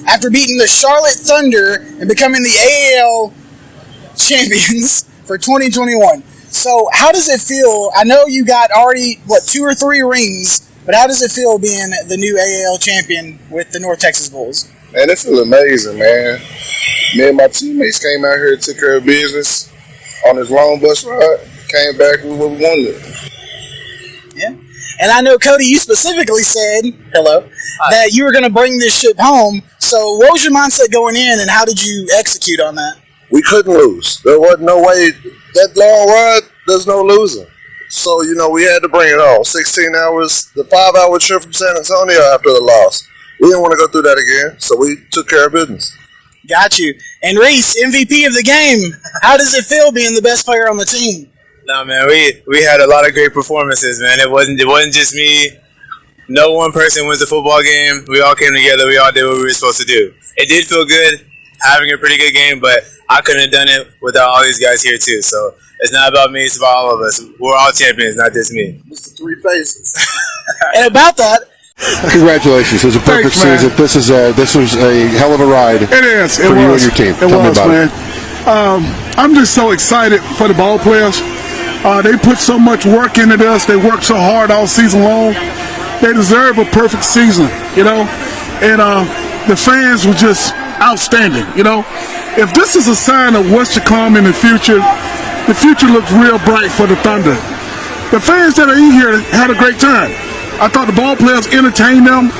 after beating the Charlotte Thunder and becoming the AAL champions for 2021. So how does it feel? I know you got already, 2 or 3 rings, but how does it feel being the new AAL champion with the North Texas Bulls? Man, it feels amazing, man. Me and my teammates came out here, took care of business on this long bus ride, came back with what we wanted. Yeah. And I know, Cody, you specifically said, that you were going to bring this ship home. So what was your mindset going in, and how did you execute on that? We couldn't lose. There wasn't no way. That long ride, there's no losing. So, we had to bring it on. 16 hours, the 5-hour trip from San Antonio after the loss. We didn't want to go through that again, so we took care of business. Got you. And Reese, MVP of the game, how does it feel being the best player on the team? No, man, we had a lot of great performances, man. It wasn't just me. No one person wins a football game. We all came together. We all did what we were supposed to do. It did feel good having a pretty good game, but I couldn't have done it without all these guys here too. So it's not about me, it's about all of us. We're all champions, not just me. Mr. Three Faces. And about that, congratulations! It was a perfect season. This was a hell of a ride. It is. For you and your team. It was, man. I'm just so excited for the ball players. They put so much work into this. They worked so hard all season long. They deserve a perfect season, And the fans were just outstanding, If this is a sign of what's to come in the future looks real bright for the Thunder. The fans that are in here had a great time. I thought the ball players entertained them.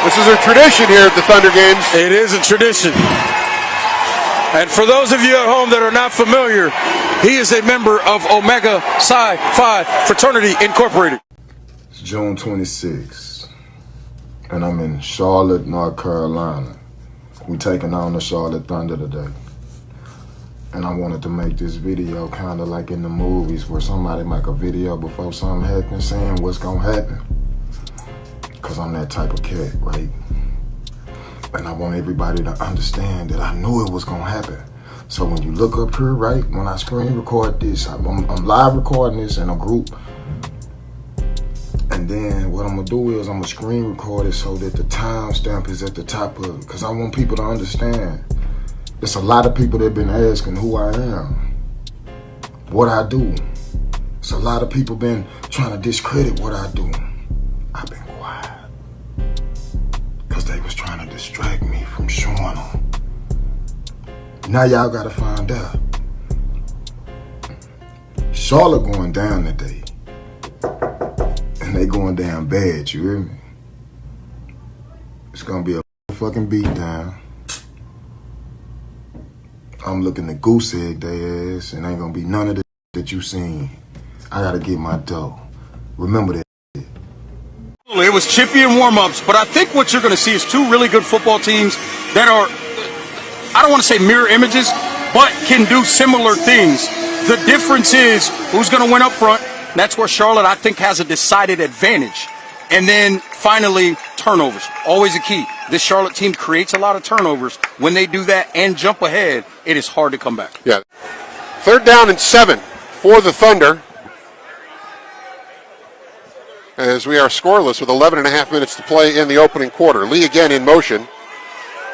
This is a tradition here at the Thunder games. It is a tradition. And for those of you at home that are not familiar, he is a member of Omega Psi Phi Fraternity Incorporated. It's June 26th, and I'm in Charlotte, North Carolina. We taking on the Charlotte Thunder today. And I wanted to make this video kind of like in the movies where somebody make a video before something happens saying what's gonna happen. Cause I'm that type of cat, right? And I want everybody to understand that I knew it was gonna happen. So when you look up here, right, when I screen record this, I'm live recording this in a group. And then what I'm gonna do is I'm gonna screen record it so that the timestamp is at the top of it. Cause I want people to understand. There's a lot of people that have been asking who I am, what I do. It's a lot of people been trying to discredit what I do. I've been quiet. Cause they was trying to distract me from showing them. Now y'all gotta find out. Charlotte going down today. And they going down bad, you hear me? It's gonna be a fucking beat down. I'm looking to goose egg their ass, and ain't gonna be none of the that you seen. I gotta get my dough. Remember that. It was chippy in warm-ups, but I think what you're going to see is 2 really good football teams that are, I don't want to say mirror images, but can do similar things. The difference is who's going to win up front. That's where Charlotte, I think, has a decided advantage. And then finally, turnovers. Always a key. This Charlotte team creates a lot of turnovers. When they do that and jump ahead, it is hard to come back. Yeah. 3rd down and 7 for the Thunder. As we are scoreless with 11.5 minutes to play in the opening quarter. Lee again in motion.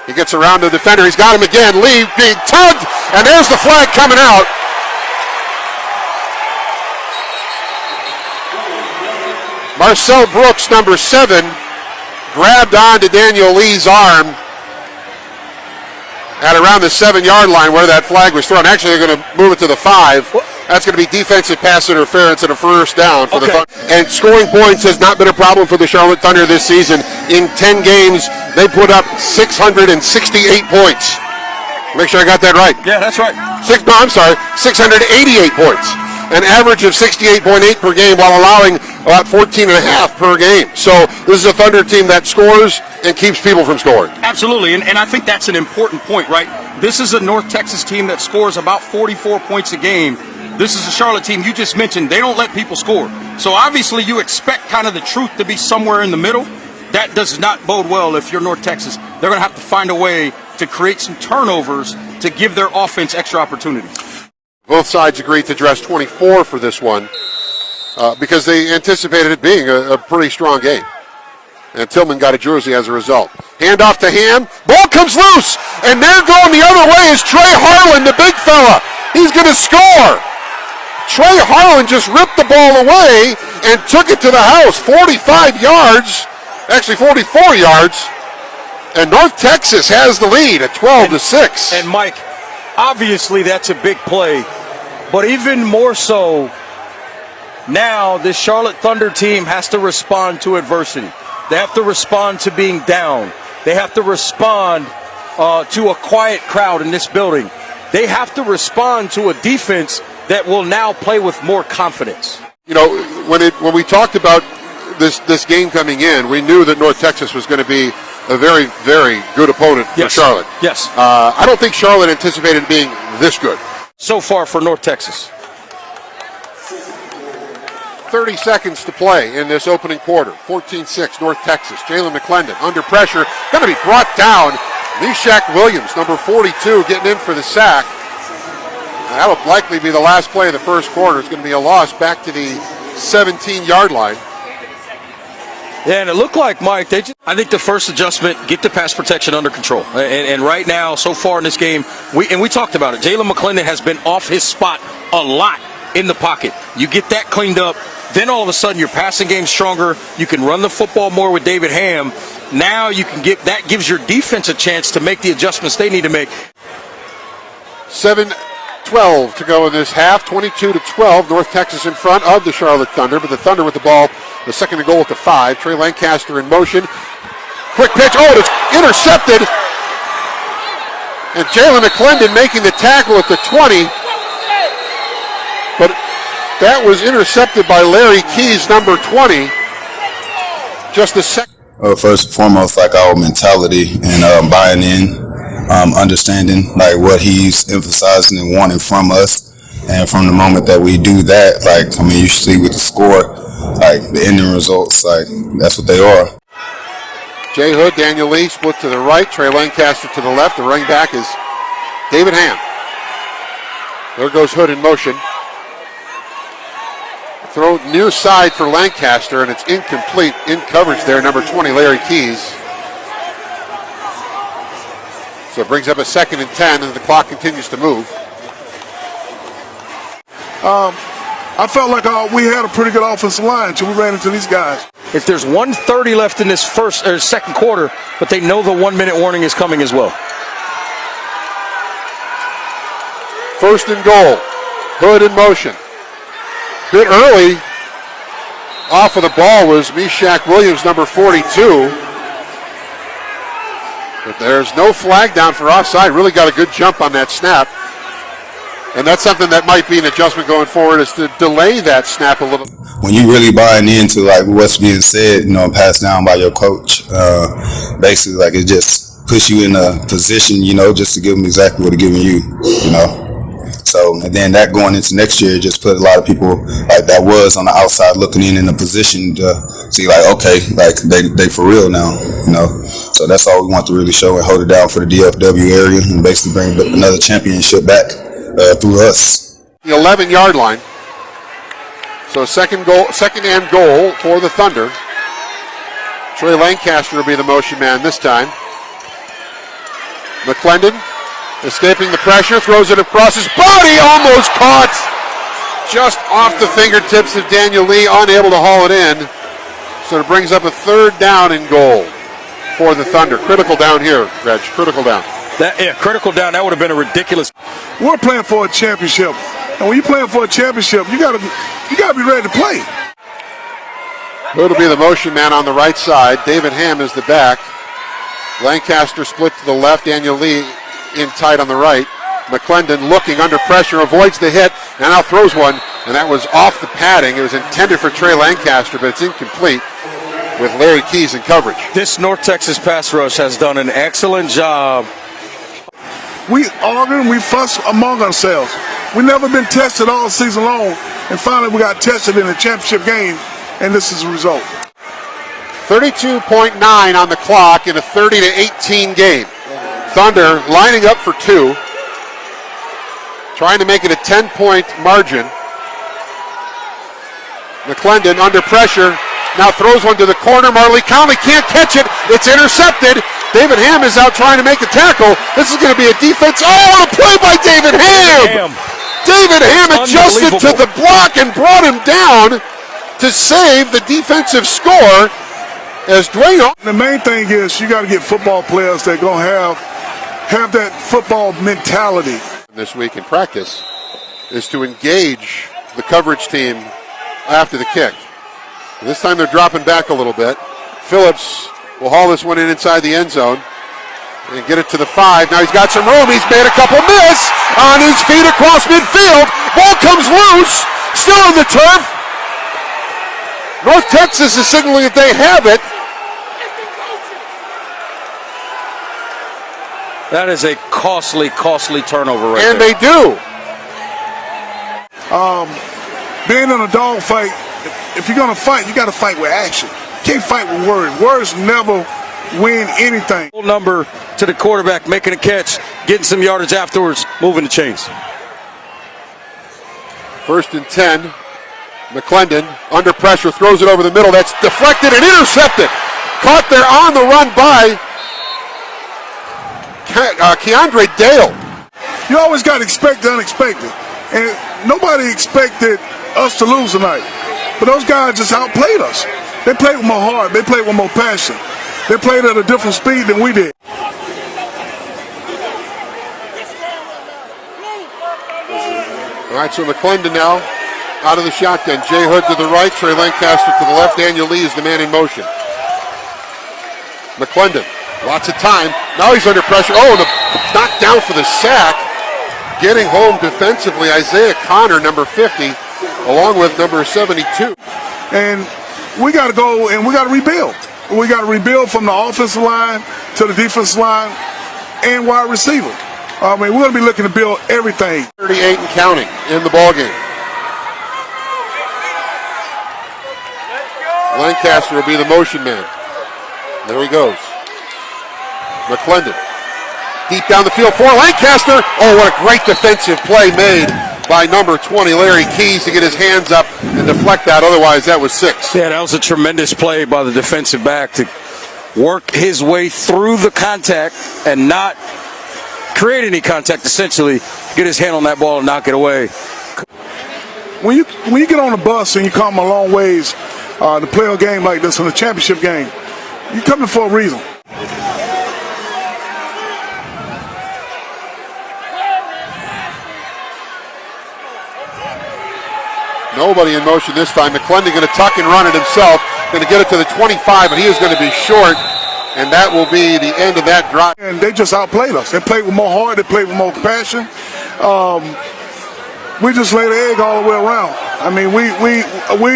He gets around the defender. He's got him again. Lee being tugged, and there's the flag coming out. Marcel Brooks, number 7, grabbed onto Daniel Lee's arm at around the 7-yard line where that flag was thrown. Actually, they're going to move it to the 5. That's going to be defensive pass interference and a first down for the Thunder. And scoring points has not been a problem for the Charlotte Thunder this season. In 10 games, they put up 668 points. Make sure I got that right. Yeah, that's right. 688 points. An average of 68.8 per game while allowing about 14.5 per game. So this is a Thunder team that scores and keeps people from scoring. Absolutely, and I think that's an important point, right? This is a North Texas team that scores about 44 points a game. This is a Charlotte team you just mentioned. They don't let people score. So obviously you expect kind of the truth to be somewhere in the middle. That does not bode well if you're North Texas. They're going to have to find a way to create some turnovers to give their offense extra opportunities. Both sides agreed to dress 24 for this one. because they anticipated it being a pretty strong game. And Tillman got a jersey as a result. Hand off to Ham. Ball comes loose. And there going the other way is Trey Harlan, the big fella. He's going to score. Trey Harlan just ripped the ball away and took it to the house. 45 yards. Actually 44 yards. And North Texas has the lead at 12-6. And Mike, obviously that's a big play. But even more so, now this Charlotte Thunder team has to respond to adversity. They have to respond to being down. They have to respond to a quiet crowd in this building. They have to respond to a defense that will now play with more confidence. You know, when we talked about this game coming in, we knew that North Texas was going to be a very, very good opponent for Charlotte. Yes. I don't think Charlotte anticipated being this good. So far for North Texas. 30 seconds to play in this opening quarter. 14-6, North Texas. Jalen McClendon under pressure. Going to be brought down. Meshach Williams, number 42, getting in for the sack. That'll likely be the last play of the first quarter. It's going to be a loss back to the 17-yard line. Yeah, and it looked like, Mike, I think the first adjustment, get the pass protection under control. And right now, so far in this game, we talked about it. Jalen McClendon has been off his spot a lot in the pocket. You get that cleaned up, then all of a sudden your passing game's stronger. You can run the football more with David Ham. Now you can that gives your defense a chance to make the adjustments they need to make. 7:12 to go in this half. 22-12. North Texas in front of the Charlotte Thunder, but the Thunder with the ball, the second and goal at the 5. Trey Lancaster in motion. Quick pitch. Oh, it's intercepted. And Jalen McClendon making the tackle at the 20. But that was intercepted by Larry Keys, number 20. Just a second. First and foremost, like our mentality and buying in, understanding like what he's emphasizing and wanting from us. And from the moment that we do that, like, I mean, you see with the score, like the ending results, like that's what they are. Jay Hood, Daniel Lee split to the right, Trey Lancaster to the left. The running back is David Ham. There goes Hood in motion. Throw near side for Lancaster, and it's incomplete. In coverage there, number 20, Larry Keys. So it brings up a 2nd and 10, and the clock continues to move. I felt like we had a pretty good offensive line until we ran into these guys. If there's 1:30 left in this second quarter, but they know the 1-minute warning is coming as well. First and goal. Hood in motion. Bit early off of the ball was Meshach Williams, number 42. But there's no flag down for offside. Really got a good jump on that snap. And that's something that might be an adjustment going forward, is to delay that snap a little. When you really buying into like what's being said, you know, passed down by your coach, basically like it just puts you in a position, you know, just to give them exactly what they're giving you, you know. So, and then that going into next year just put a lot of people like that was on the outside looking in a position to see like, okay, like they for real now, you know. So that's all we want to really show and hold it down for the DFW area and basically bring another championship back through us. The 11-yard line. So second and goal for the Thunder. Trey Lancaster will be the motion man this time. McClendon escaping the pressure, throws it across his body, almost caught just off the fingertips of Daniel Lee, unable to haul it in. So it brings up a 3rd down and goal for the Thunder. Critical down here, Reg, critical down. Critical down, that would have been a ridiculous. We're playing for a championship. And when you're playing for a championship, you gotta be ready to play. It'll be the motion man on the right side. David Ham is the back. Lancaster split to the left. Daniel Lee in tight on the right. McClendon looking under pressure, avoids the hit, and now throws one, and that was off the padding. It was intended for Trey Lancaster, but it's incomplete with Larry Keys in coverage. This North Texas pass rush has done an excellent job. We argue and we fuss among ourselves. We've never been tested all season long, and finally we got tested in a championship game, and this is the result. 32.9 on the clock in a 30-18 game. Thunder lining up for 2, trying to make it a 10-point margin. McClendon under pressure. Now throws one to the corner. Marley Conley can't catch it. It's intercepted. David Ham is out trying to make the tackle. This is going to be a defense. Oh, what a play by David Ham! David Ham adjusted to the block and brought him down to save the defensive score as Dwayne. The main thing is you got to get football players that going to have that football mentality. This week in practice is to engage the coverage team after the kick. This time they're dropping back a little bit. Phillips will haul this one in inside the end zone and get it to the 5. Now he's got some room. He's made a couple miss on his feet across midfield. Ball comes loose. Still on the turf. North Texas is signaling that they have it. That is a costly turnover right and there. They do. Being in a dog fight, if you're going to fight, you got to fight with action. You can't fight with words. Words never win anything. Number to the quarterback, making a catch, getting some yardage afterwards, moving the chains. 1st and 10. McClendon under pressure, throws it over the middle. That's deflected and intercepted. Caught there on the run by Keandre Dale. You always got to expect the unexpected. And nobody expected us to lose tonight. But those guys just outplayed us. They played with more heart. They played with more passion. They played at a different speed than we did. All right, so McClendon now out of the shotgun. Jay Hood to the right, Trey Lancaster to the left. Daniel Lee is the man in motion. McClendon, lots of time. Now he's under pressure. Oh, and knocked down for the sack. Getting home defensively, Isaiah Connor, number 50, along with number 72. And we got to go and we got to rebuild. We got to rebuild from the offensive line to the defensive line and wide receiver. I mean, we're going to be looking to build everything. 38 and counting in the ballgame. Lancaster will be the motion man. There he goes. McClendon. Deep down the field for Lancaster. Oh, what a great defensive play made by number 20, Larry Keys, to get his hands up and deflect that. Otherwise, that was 6. Yeah, that was a tremendous play by the defensive back to work his way through the contact and not create any contact, essentially, get his hand on that ball and knock it away. When you get on the bus and you come a long ways to play a game like this, in a championship game, you're coming for a reason. Nobody in motion this time. McClendon going to tuck and run it himself. Going to get it to the 25, but he is going to be short. And that will be the end of that drive. And they just outplayed us. They played with more heart. They played with more passion. We just laid an egg all the way around. I mean, we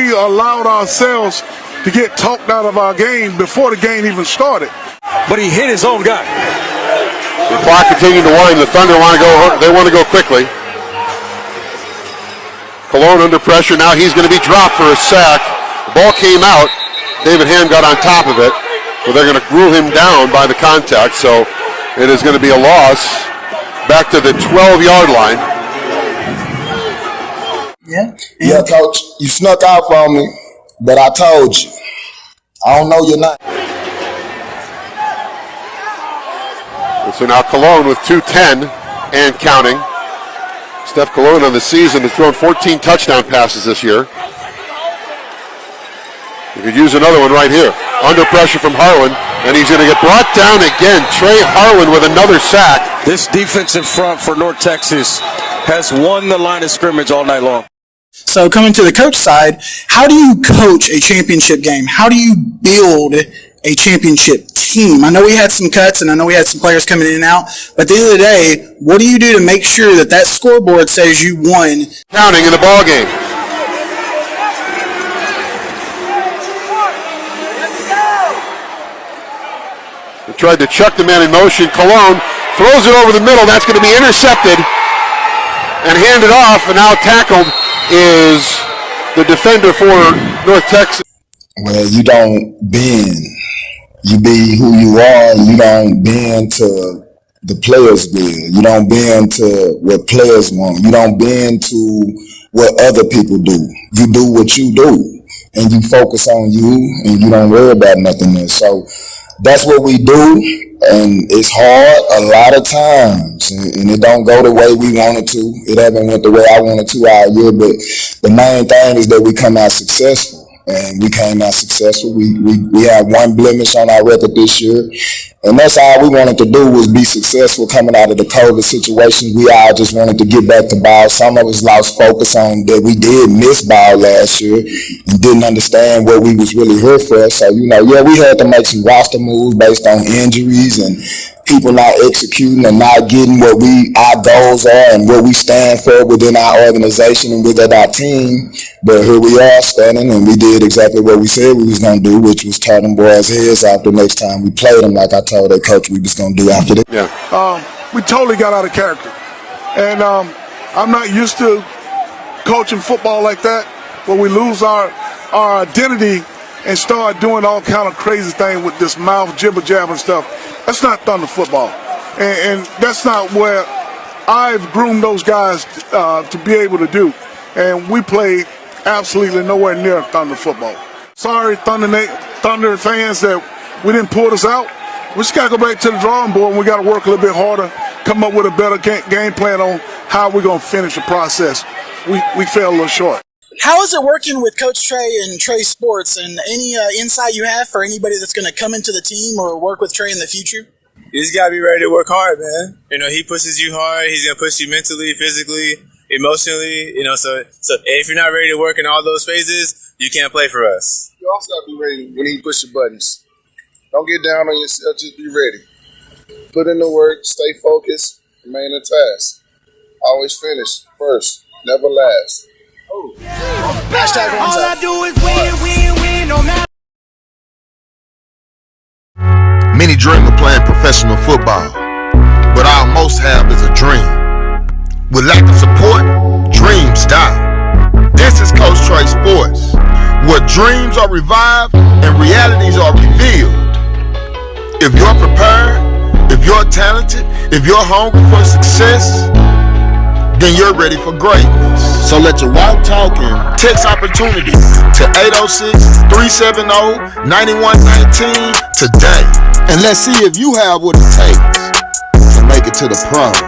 allowed ourselves to get talked out of our game before the game even started. But he hit his own guy. The clock continuing to wind. The Thunder want to go. They want to go quickly. Cologne under pressure. Now he's going to be dropped for a sack. The ball came out. David Ham got on top of it. But they're going to rule him down by the contact. So it is going to be a loss back to the 12-yard line. Yeah, Coach, you snuck out from me, but I told you. I don't know your name. So now Cologne with 2:10 and counting. Steph Cologne on the season has thrown 14 touchdown passes this year. You could use another one right here. Under pressure from Harlan, and he's going to get brought down again. Trey Harlan with another sack. This defensive front for North Texas has won the line of scrimmage all night long. So coming to the coach side, how do you coach a championship game? How do you build a championship team? I know we had some cuts and I know we had some players coming in and out, but at the end of the day, what do you do to make sure that that scoreboard says you won? Counting in the ball game. They tried to chuck the man in motion. Cologne throws it over the middle. That's going to be intercepted and handed off, and now tackled is the defender for North Texas. Well, you don't bend. You be who you are. You don't bend to the players' bill. You don't bend to what players want. You don't bend to what other people do. You do what you do. and you focus on you and you don't worry about nothing else. So that's what we do, and it's hard a lot of times, and it don't go the way we want it to. It haven't went the way I wanted to all year, but the main thing is that we come out successful. And we came out successful. We had one blemish on our record this year. And that's all we wanted to do was be successful coming out of the COVID situation. We all just wanted to get back to ball. Some of us lost focus on that we did miss ball last year and didn't understand what we was really here for. So, we had to make some roster moves based on injuries and people not executing and not getting what our goals are and what we stand for within our organization and within our team. But here we are standing, and we did exactly what we said we was going to do, which was turn them boys' heads off the next time we played them, like I told their coach we was going to do after that. Yeah. We totally got out of character. And I'm not used to coaching football like that, where we lose our identity and start doing all kind of crazy things with this mouth jibber-jabber and stuff. That's not Thunder football. And that's not where I've groomed those guys to be able to do. And we played absolutely nowhere near Thunder football. Sorry, Thunder fans, that we didn't pull this out. We just got to go back to the drawing board, and we got to work a little bit harder, come up with a better game plan on how we're going to finish the process. We fell a little short. How is it working with CoachTrae and Trae Sports, and any insight you have for anybody that's going to come into the team or work with Trae in the future? You just got to be ready to work hard, man. He pushes you hard. He's going to push you mentally, physically, emotionally. So if you're not ready to work in all those phases, you can't play for us. You also got to be ready when he pushes buttons. Don't get down on yourself. Just be ready. Put in the work. Stay focused. Remain on task. Always finish first. Never last. Oh. Hashtag one all I do is win, no matter. Many dream of playing professional football, but all most have is a dream. With lack of support, dreams die. This is CoachTrae Sports, where dreams are revived and realities are revealed. If you're prepared, if you're talented, if you're hungry for success, then you're ready for greatness. So let your walk talk and text opportunity to 806-370-9119 today. And let's see if you have what it takes to make it to the pros.